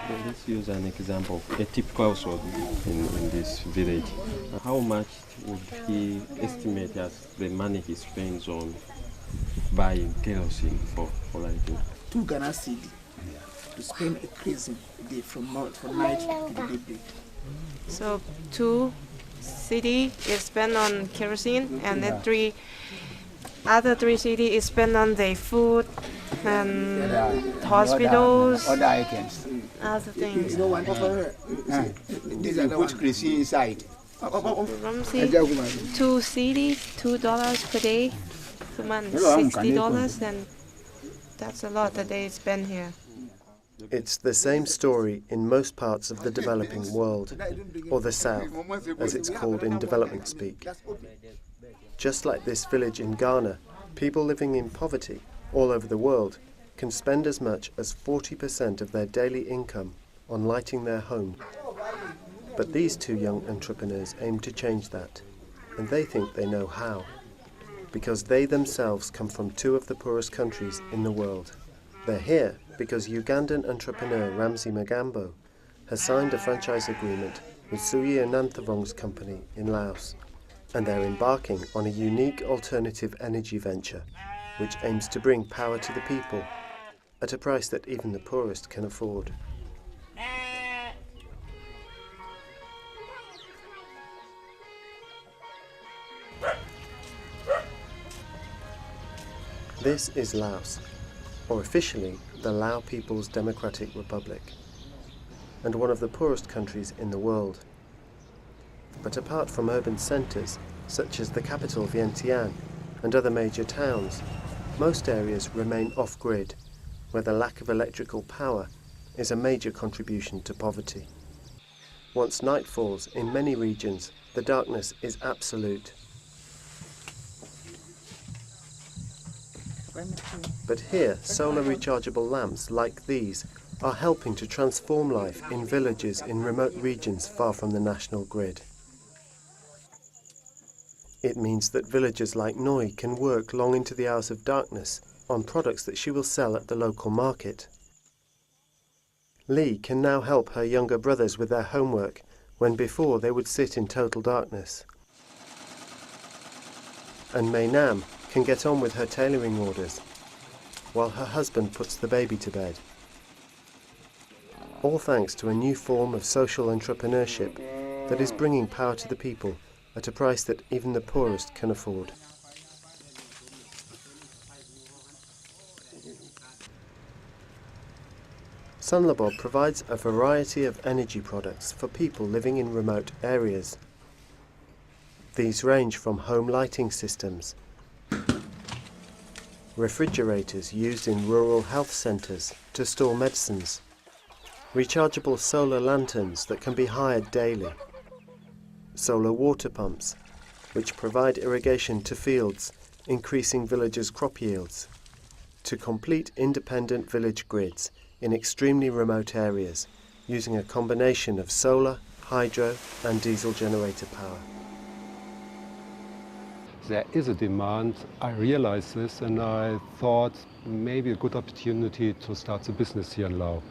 Let's use an example, a typical household in this village. How much would he estimate as the money he spends on buying kerosene for lighting? 2 Ghana cedi to spend a crazy day from night to the day. So 2 cedi is spent on kerosene, and then other 3 cedi is spent on the food and hospitals, other items. other things. You know one over These are put kerosene inside. Ramsey, 2 cedis, $2 per day, per month, $60, and that's a lot that they spend here. It's the same story in most parts of the developing world, or the South, as it's called in development speak. Just like this village in Ghana, people living in poverty all over the world can spend as much as 40% of their daily income on lighting their home. But these 2 young entrepreneurs aim to change that, and they think they know how, because they themselves come from 2 of the poorest countries in the world. They're here because Ugandan entrepreneur Ramsey Magambo has signed a franchise agreement with Suya Nanthavong's company in Laos, and they're embarking on a unique alternative energy venture which aims to bring power to the people at a price that even the poorest can afford. This is Laos, or officially the Lao People's Democratic Republic, and one of the poorest countries in the world. But apart from urban centres, such as the capital Vientiane and other major towns, most areas remain off-grid, where the lack of electrical power is a major contribution to poverty. Once night falls, in many regions, the darkness is absolute. But here, solar rechargeable lamps like these are helping to transform life in villages in remote regions far from the national grid. It means that villagers like Noi can work long into the hours of darkness on products that she will sell at the local market. Lee can now help her younger brothers with their homework when before they would sit in total darkness. And Mei Nam can get on with her tailoring orders, while her husband puts the baby to bed. All thanks to a new form of social entrepreneurship that is bringing power to the people at a price that even the poorest can afford. Sunlabob provides a variety of energy products for people living in remote areas. These range from home lighting systems, refrigerators used in rural health centres to store medicines, rechargeable solar lanterns that can be hired daily, solar water pumps, which provide irrigation to fields, increasing villagers' crop yields, to complete independent village grids in extremely remote areas, using a combination of solar, hydro and diesel generator power. There is a demand, I realized this, and I thought maybe a good opportunity to start a business here in Laos,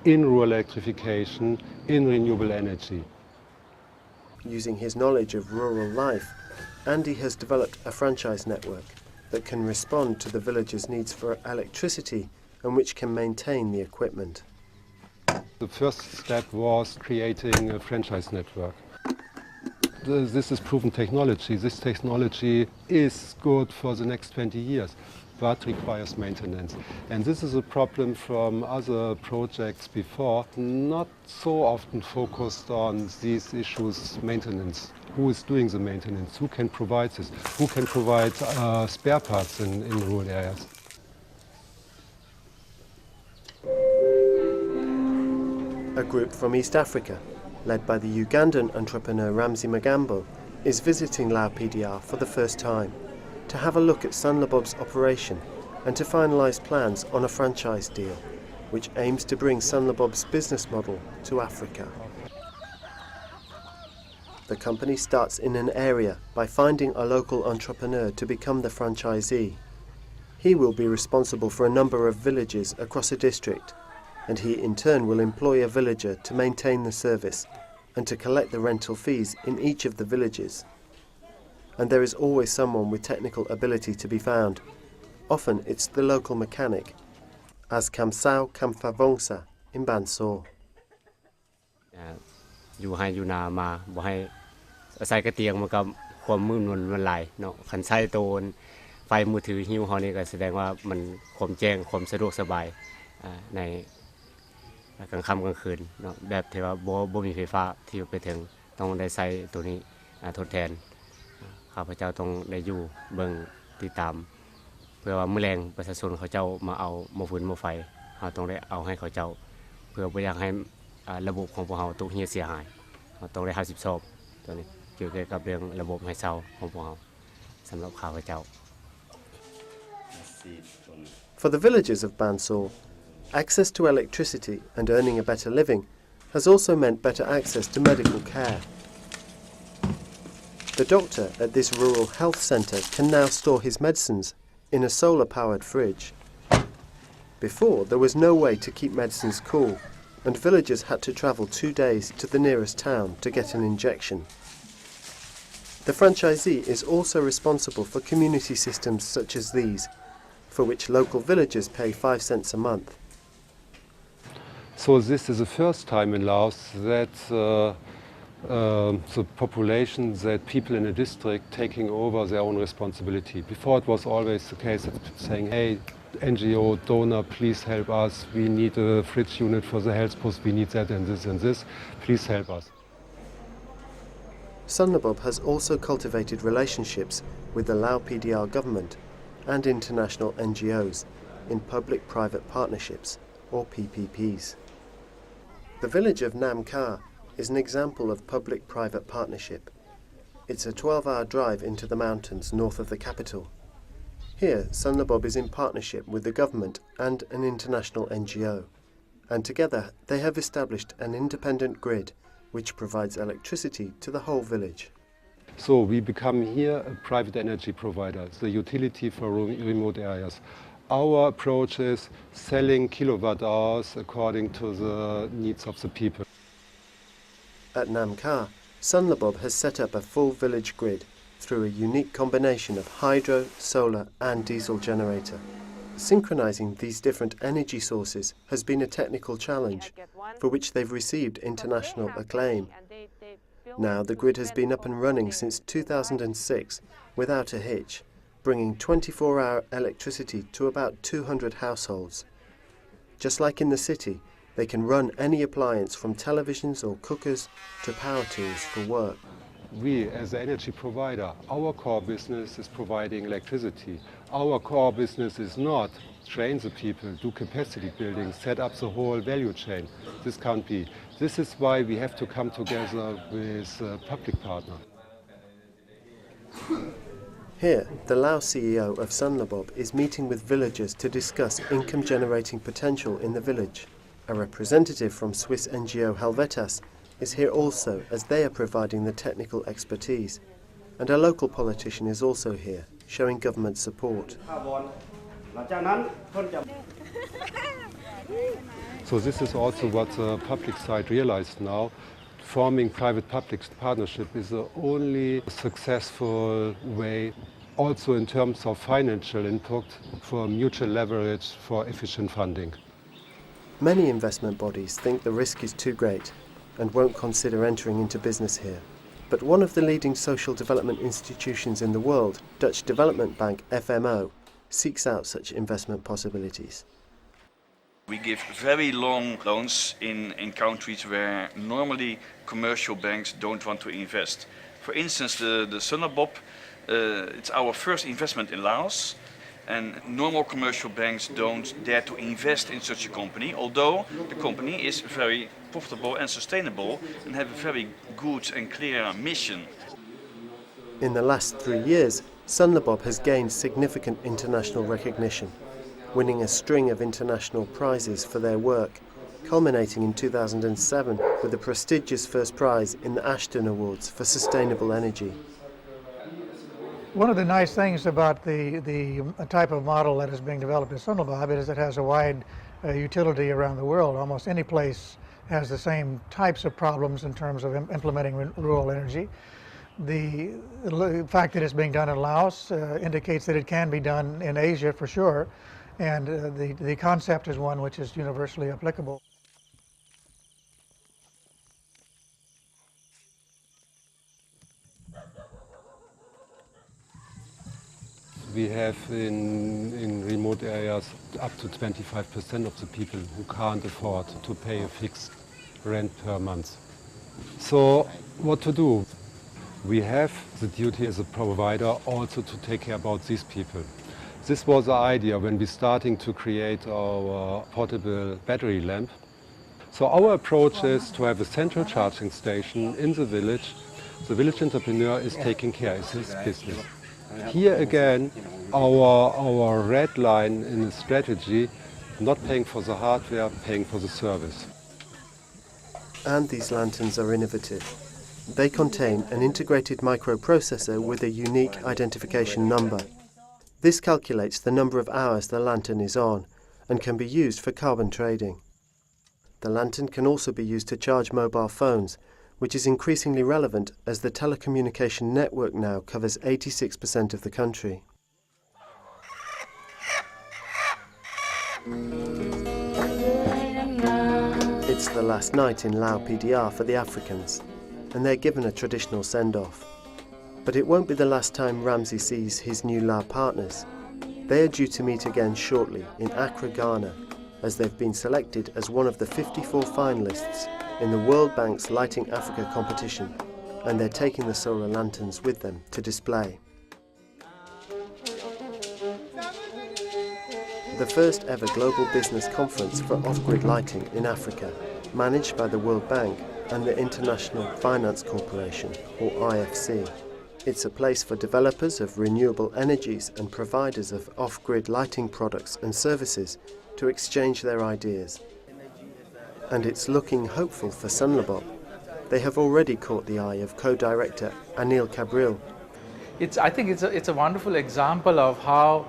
in rural electrification, in renewable energy. Using his knowledge of rural life, Andy has developed a franchise network that can respond to the villagers' needs for electricity and which can maintain the equipment. The first step was creating a franchise network. This is proven technology. This technology is good for the next 20 years, but requires maintenance. And this is a problem from other projects before, not so often focused on these issues, maintenance. Who is doing the maintenance? Who can provide this? Who can provide spare parts in rural areas? A group from East Africa, led by the Ugandan entrepreneur Ramsey Magambo, is visiting Lao PDR for the first time to have a look at Sunlabob's operation and to finalise plans on a franchise deal, which aims to bring Sunlabob's business model to Africa. The company starts in an area by finding a local entrepreneur to become the franchisee. He will be responsible for a number of villages across a district and he in turn will employ a villager to maintain the service and to collect the rental fees in each of the villages. And there is always someone with technical ability to be found. Often it's the local mechanic, as Kamsao Kamfavongsa in Bansor. อยู่ให้อยู่นามาบ่ให้ใส่กระเตียงมันก็ความมืดมันหลายเนาะคันใช้โตนไฟมือถือหิ้วเฮานี่ก็แสดงว่ามันความแจ้งความสะดวกสบายในกลางค่ำกลางคืนเนาะแบบที่ว่าบ่มีไฟฟ้าที่ไปถึงต้องได้ใช้ตัวนี้ทดแทนข้าพเจ้าต้องได้อยู่เบิ่งติดตามเพื่อว่ามื้อแลงประชาชนเขาเจ้ามาเอาหม้อฟืนหม้อไฟเฮาต้องได้เอาให้เขาเจ้าเพื่อบ่อยากให้ระบบของพวกเราตกเหี่ยเสียหายเราต้องได้50 สอบตัวนี้เกี่ยวกับเรื่องระบบให้เช่าของพวกเราสำหรับข้าพเจ้า For the villagers of Bansor, access to electricity and earning a better living has also meant better access to medical care. The doctor at this rural health centre can now store his medicines in a solar-powered fridge. Before, there was no way to keep medicines cool, and villagers had to travel 2 days to the nearest town to get an injection. The franchisee is also responsible for community systems such as these, for which local villagers pay 5 cents a month. So this is the first time in Laos that the population, that people in a district taking over their own responsibility. Before it was always the case of saying, hey, NGO, donor, please help us. We need a fridge unit for the health post. We need that and this. Please help us. Sunlabob has also cultivated relationships with the Lao PDR government and international NGOs in public-private partnerships, or PPPs. The village of Nam Kha is an example of public-private partnership. It's a 12-hour drive into the mountains north of the capital. Here, Sunlabob is in partnership with the government and an international NGO, and together they have established an independent grid which provides electricity to the whole village. So we become here a private energy provider, the utility for remote areas. Our approach is selling kilowatt hours according to the needs of the people. At Nam Kha, Sunlabob has set up a full village grid through a unique combination of hydro, solar and diesel generator. Synchronizing these different energy sources has been a technical challenge, for which they've received international acclaim. Now the grid has been up and running since 2006 without a hitch, bringing 24-hour electricity to about 200 households. Just like in the city, they can run any appliance from televisions or cookers to power tools for work. We, as an energy provider, our core business is providing electricity. Our core business is not train the people, do capacity building, set up the whole value chain. This can't be. This is why we have to come together with a public partner. Here, the Lao CEO of Sunlabob is meeting with villagers to discuss income-generating potential in the village. A representative from Swiss NGO Helvetas is here also, as they are providing the technical expertise. And a local politician is also here, showing government support. So this is also what the public side realized now. Forming private-public partnership is the only successful way, also in terms of financial input, for mutual leverage for efficient funding. Many investment bodies think the risk is too great and won't consider entering into business here. But one of the leading social development institutions in the world, Dutch Development Bank FMO, seeks out such investment possibilities. We give very long loans in countries where normally commercial banks don't want to invest. For instance, the Sunlabob, it's our first investment in Laos, and normal commercial banks don't dare to invest in such a company, although the company is very profitable and sustainable and have a very good and clear mission. In the last 3 years, Sunlabob has gained significant international recognition, winning a string of international prizes for their work, culminating in 2007 with the prestigious first prize in the Ashton Awards for Sustainable Energy. One of the nice things about the type of model that is being developed in Sunlabob is it has a wide utility around the world. Almost any place has the same types of problems in terms of implementing rural energy. The fact that it's being done in Laos indicates that it can be done in Asia for sure, and the concept is one which is universally applicable. We have in remote areas up to 25% of the people who can't afford to pay a fixed rent per month. So what to do? We have the duty as a provider also to take care about these people. This was the idea when we starting to create our portable battery lamp. So our approach is to have a central charging station in the village. The village entrepreneur is taking care of his business. Here again, our red line in the strategy, not paying for the hardware, paying for the service. And these lanterns are innovative. They contain an integrated microprocessor with a unique identification number. This calculates the number of hours the lantern is on and can be used for carbon trading. The lantern can also be used to charge mobile phones, which is increasingly relevant as the telecommunication network now covers 86% of the country. It's the last night in Lao PDR for the Africans, and they're given a traditional send-off. But it won't be the last time Ramsey sees his new Lao partners. They are due to meet again shortly in Accra, Ghana, as they've been selected as one of the 54 finalists in the World Bank's Lighting Africa competition, and they're taking the solar lanterns with them to display. The first ever global business conference for off-grid lighting in Africa, managed by the World Bank and the International Finance Corporation, or IFC. It's a place for developers of renewable energies and providers of off-grid lighting products and services to exchange their ideas. And it's looking hopeful for Sunlabob. They have already caught the eye of co-director Anil Kabril. I think it's a wonderful example of how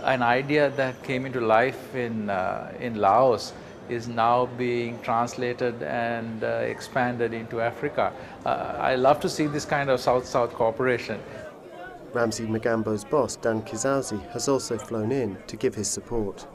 an idea that came into life in Laos is now being translated and expanded into Africa. I love to see this kind of South-South cooperation. Ramsey Magambo's boss, Dan Kizauzi, has also flown in to give his support.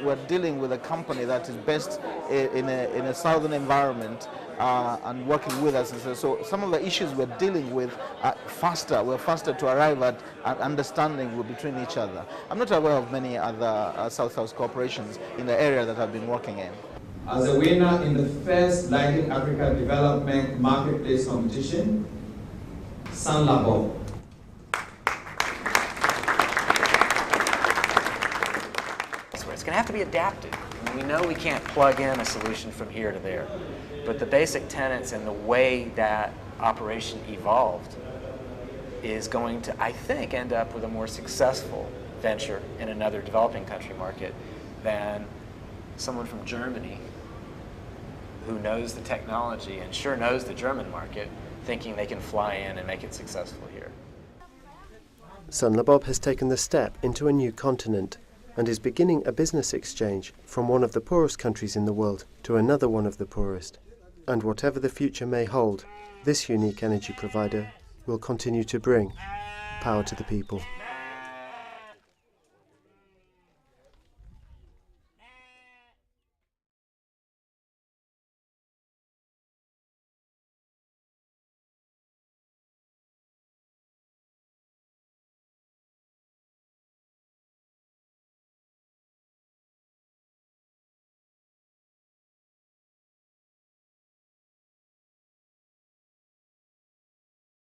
We're dealing with a company that is based in a southern environment and working with us. So some of the issues we're dealing with are faster. We're faster to arrive at an understanding between each other. I'm not aware of many other South-South corporations in the area that I've been working in. As a winner in the first Lighting Africa Development Marketplace competition, Sunlabob. It's going to have to be adapted. We know we can't plug in a solution from here to there, but the basic tenets and the way that operation evolved is going to, I think, end up with a more successful venture in another developing country market than someone from Germany who knows the technology and sure knows the German market, thinking they can fly in and make it successful here. Sunlabob has taken the step into a new continent and is beginning a business exchange from one of the poorest countries in the world to another one of the poorest. And whatever the future may hold, this unique energy provider will continue to bring power to the people.